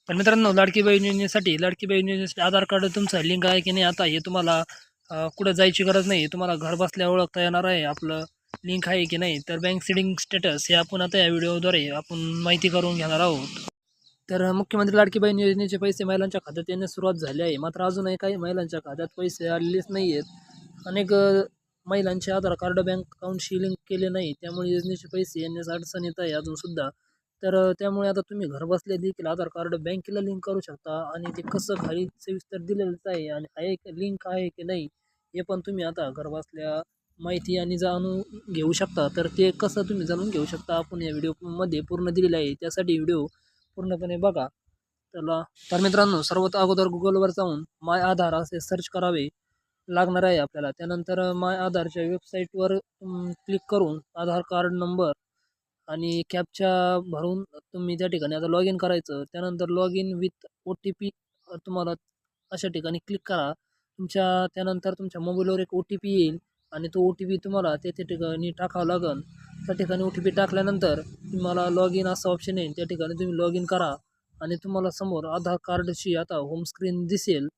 तर मित्रांनो, लाडकी बहीण योजनेसाठी आधार कार्ड तुमचं लिंक आहे की नाही, आता हे तुम्हाला कुठं जायची गरज नाही. तुम्हाला घर बसल्या ओळखता येणार आहे आपलं लिंक आहे की नाही. तर बँक सीडिंग स्टेटस हे आपण आता या व्हिडिओद्वारे आपण माहिती करून घेणार आहोत. तर मुख्यमंत्री लाडकी बहीण योजनेचे पैसे महिलांच्या खात्यात येण्यास सुरुवात झाली आहे. मात्र अजूनही काही महिलांच्या खात्यात पैसे आलेलेच नाही आहेत. अनेक महिलांचे आधार कार्ड बँक अकाउंटशी लिंक केले नाही, त्यामुळे योजनेचे पैसे येण्यास अडचण येत आहे अजूनसुद्धा. तर त्यामुळे आता तुम्ही घरबसल्या देखील आधार कार्ड बँकेला लिंक करू शकता आणि ते कसं खाली सविस्तर दिलेलंच आहे आणि लिंक आहे की नाही हे पण तुम्ही आता घरबसल्या माहिती आणि जाणून घेऊ शकता. तर ते कसं तुम्ही जाणून घेऊ शकता आपण या व्हिडिओमध्ये पूर्ण दिलेलं आहे. त्यासाठी व्हिडिओ पूर्णपणे बघा. तर मित्रांनो, सर्वात अगोदर गुगलवर जाऊन माय आधार असे सर्च करावे लागणार आहे आपल्याला. त्यानंतर माय आधारच्या वेबसाईटवर क्लिक करून आधार कार्ड नंबर आणि कॅपचा भरून तुम्ही त्या ठिकाणी आता लॉग इन करायचं. त्यानंतर लॉग इन विथ OTP तुम्हाला अशा ठिकाणी क्लिक करा. त्यानंतर तुमच्या मोबाईलवर एक OTP येईल आणि तो OTP तुम्हाला त्या ठिकाणी टाकावा लागेल. त्या ठिकाणी OTP टाकल्यानंतर तुम्हाला लॉग इन असं ऑप्शन येईल. त्या ठिकाणी तुम्ही लॉग इन करा आणि तुम्हाला समोर आधार कार्डची आता होम स्क्रीन दिसेल.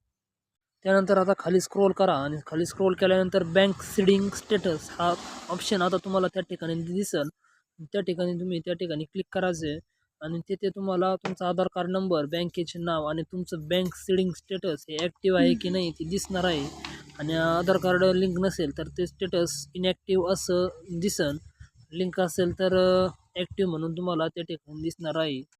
त्यानंतर आता खाली स्क्रोल करा आणि खाली स्क्रोल केल्यानंतर बँक सीडिंग स्टेटस हा ऑप्शन आता तुम्हाला त्या ठिकाणी दिसेल. त्या ठिकाणी क्लिक करायचे आणि तिथे तुम्हाला तुमचा आधार कार्ड नंबर, बँकेचे नाव आणि तुमचं बँक सीडिंग स्टेटस हे ॲक्टिव्ह आहे की नाही ते दिसणार आहे. आणि आधार कार्ड लिंक नसेल तर ते स्टेटस इनॅक्टिव्ह असं दिसन. लिंक असेल तर ॲक्टिव्ह म्हणून तुम्हाला त्या ठिकाणी दिसणार आहे.